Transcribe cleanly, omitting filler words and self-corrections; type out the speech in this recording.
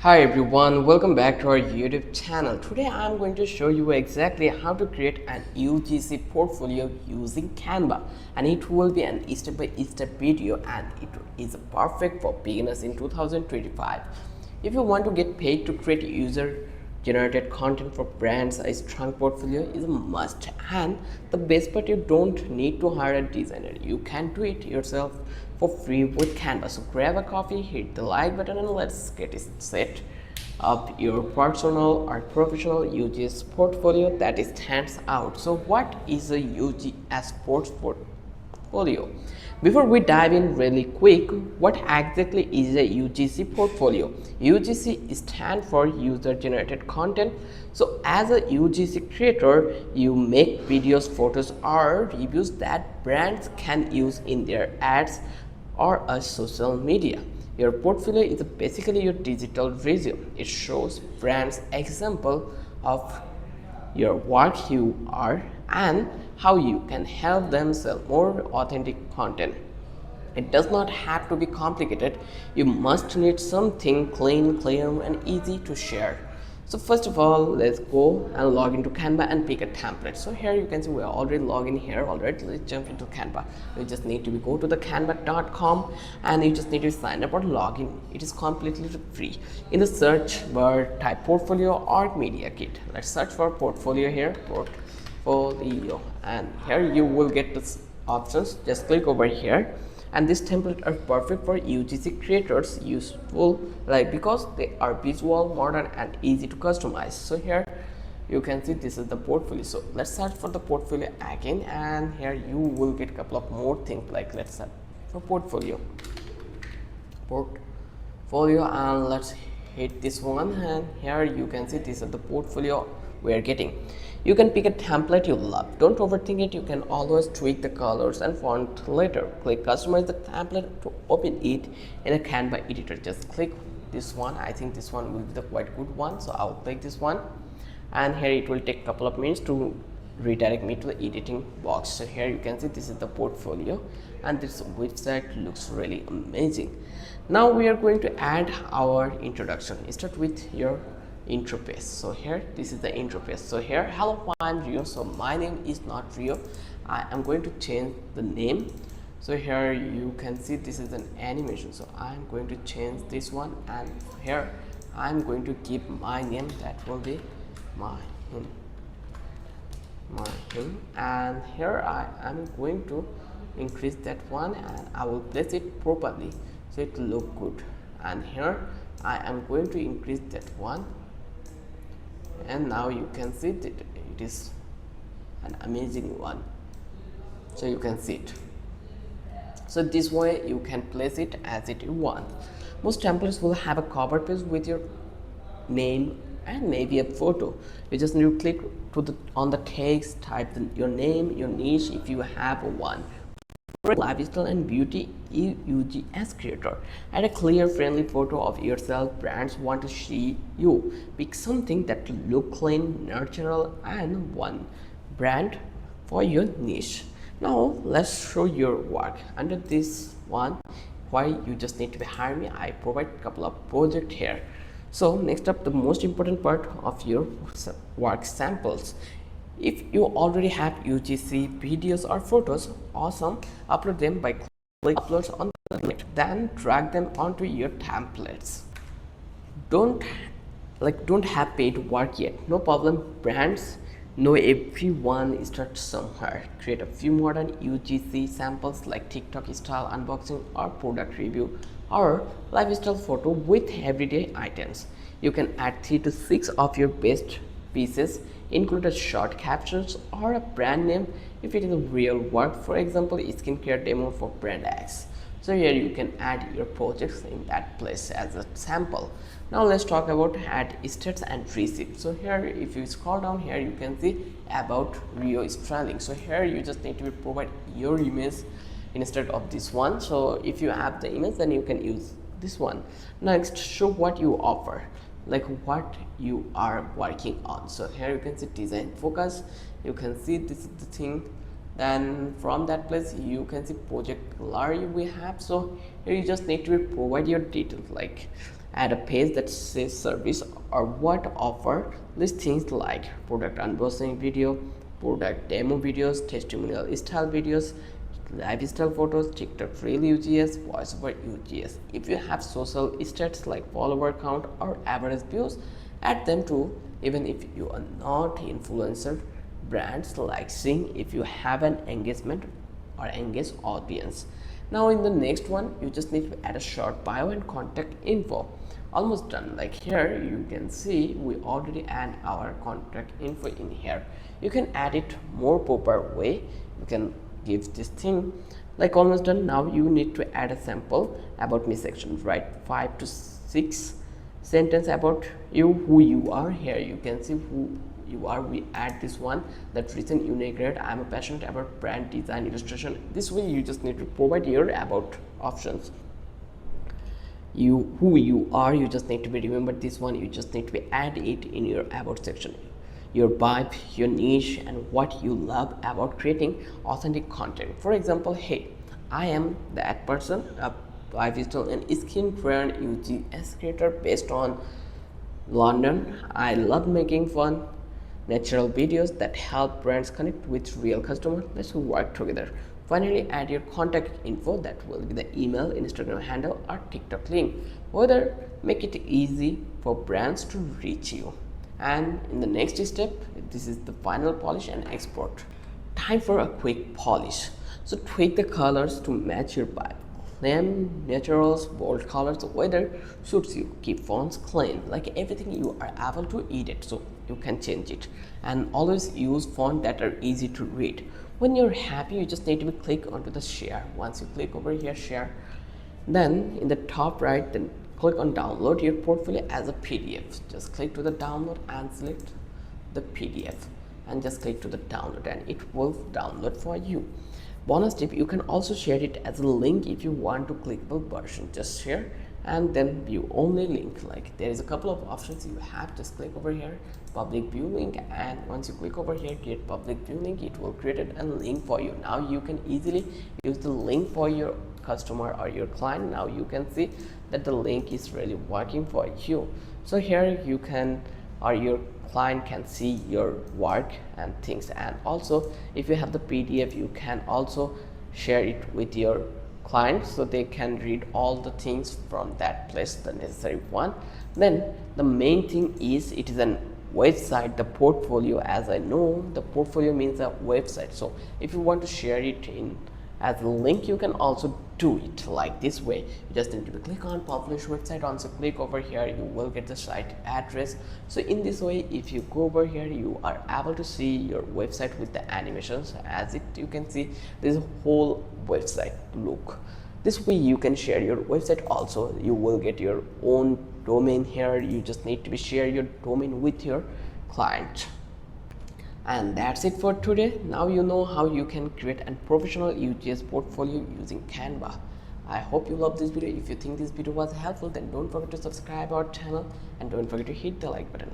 Hi everyone, welcome back to our YouTube channel. Today I'm going to show you exactly how to create an UGC portfolio using Canva, and it will be an step-by-step video, and it is perfect for beginners in 2025. If you want to get paid to create user generated content for brands, a strong portfolio is a must. And the best part, you don't need to hire a designer, you can do it yourself for free with Canva. So grab a coffee, hit the like button, and let's get it set up your personal or professional UGS portfolio that stands out. So what is a UGS portfolio? Before we dive in really quick, what exactly is a UGC portfolio? UGC stands for user generated content. So as a UGC creator, you make videos, photos, or reviews that brands can use in their ads or a social media. Your portfolio is basically your digital resume. It shows brands example of your work you are and how you can help them sell more authentic content. It does not have to be complicated. You must need something clean, clear, and easy to share. So first of all, let's go and log into Canva and pick a template. So here you can see we are already logged in here already. Let's jump into Canva. You just need to go to the canva.com and you just need to sign up or log in. It is completely free. In the search bar, type portfolio or media kit. Let's search for portfolio here, portfolio, and here you will get the options. Just click over here, and these templates are perfect for UGC creators, useful because they are visual, modern, and easy to customize. So here you can see this is the portfolio. So let's search for the portfolio again, and here you will get a couple of more things. Like let's search for portfolio, and let's hit this one, and here you can see this is the portfolio we are getting. You can pick a template you love. Don't overthink it. You can always tweak the colors and font later. Click customize the template to open it in a Canva editor. Just click this one. I think this one will be the quite good one, so I'll click this one, and here it will take a couple of minutes to redirect me to the editing box. So here you can see this is the portfolio, and this website looks really amazing. Now we are going to add our introduction. Start with your intro page. So here this is the intro page. So here, hello, I'm Rio. So my name is not Rio. I am going to change the name. So here you can see this is an animation, so I'm going to change this one, and here I'm going to keep my name, that will be my him, and here I am going to increase that one, and I will place it properly so it look good. And here I am going to increase that one, and now you can see that it is an amazing one, so you can see it. So this way you can place it as it you want. Most templates will have a cover page with your name and maybe a photo. You just need to click on the text, type your name, your niche if you have one. For lifestyle and beauty UGS creator, add a clear, friendly photo of yourself. Brands want to see you. Pick something that look clean, natural, and one brand for your niche. Now let's show your work. Under this one, why you just need to hire me, I provide a couple of projects here. So next up, the most important part of your work samples. If you already have UGC videos or photos, awesome, upload them by clicking uploads on the link, then drag them onto your templates. Don't have paid work yet, no problem. Brands know everyone starts somewhere. Create a few modern UGC samples like TikTok style unboxing or product review or lifestyle photo with everyday items. You can add 3 to 6 of your best pieces, include a short captions or a brand name if it is a real work, for example skincare demo for brand X. So here you can add your projects in that place as a sample. Now let's talk about add stats and receipt. So here if you scroll down here, you can see about Rio Sterling. So here you just need to provide your image instead of this one. So if you have the image, then you can use this one. Next, show what you offer, like what you are working on. So here you can see design focus, you can see this is the thing. Then from that place you can see project gallery we have. So here you just need to provide your details like add a page that says service or what offer. List things like product unboxing video, product demo videos, testimonial style videos, lifestyle photos, TikTok reel UGS, voiceover UGS. If you have social stats like follower count or average views, add them too. Even if you are not influencer, brands like seeing if you have an engagement or engaged audience. Now in the next one, you just need to add a short bio and contact info. Almost done. Like here you can see we already add our contact info in here. You can add it more proper way. You can give this thing like almost done. Now you need to add a sample about me section. Write 5 to 6 sentence about you, who you are. Here you can see who you are. We add this one, that recent unique grade. I'm a passionate about brand design illustration. This way you just need to provide your about options. You, who you are, you just need to be remembered. This one you just need to be add it in your about section. Your vibe, your niche, and what you love about creating authentic content. For example, hey, I am that person, a lifestyle and skincare UGS creator based on London. I love making fun natural videos that help brands connect with real customers. Let's work together. Finally, add your contact info, that will be the email, Instagram handle, or TikTok link. Whether make it easy for brands to reach you. And in the next step, this is the final polish and export. Time for a quick polish. So tweak the colors to match your vibe. Claim naturals, bold colors, whether suits you. Keep fonts clean, like everything you are able to edit, so you can change it. And always use fonts that are easy to read. When you're happy, you just need to click onto the share. Once you click over here, share, then in the top right, then click on download your portfolio as a PDF. Just click to the download and select the PDF and just click to the download and it will download for you. Bonus tip, you can also share it as a link if you want to clickable version. Just share and then view only link. Like there is a couple of options you have. Just click over here, public view link, and once you click over here, create public view link, it will create a link for you. Now you can easily use the link for your customer or your client. Now you can see that the link is really working for you. So here you can, or your client can see your work and things. And also if you have the PDF, you can also share it with your clients so they can read all the things from that place, the necessary one. Then the main thing is it is an website, the portfolio. As I know, the portfolio means a website. So if you want to share it in as a link, you can also do it like this way. You just need to click on publish website. Once you click over here, you will get the site address. So in this way, if you go over here, you are able to see your website with the animations. As it, you can see this whole website look. This way you can share your website also. You will get your own domain here. You just need to be share your domain with your client. And that's it for today. Now you know how you can create a professional UGS portfolio using Canva. I hope you love this video. If you think this video was helpful, then don't forget to subscribe our channel and don't forget to hit the like button.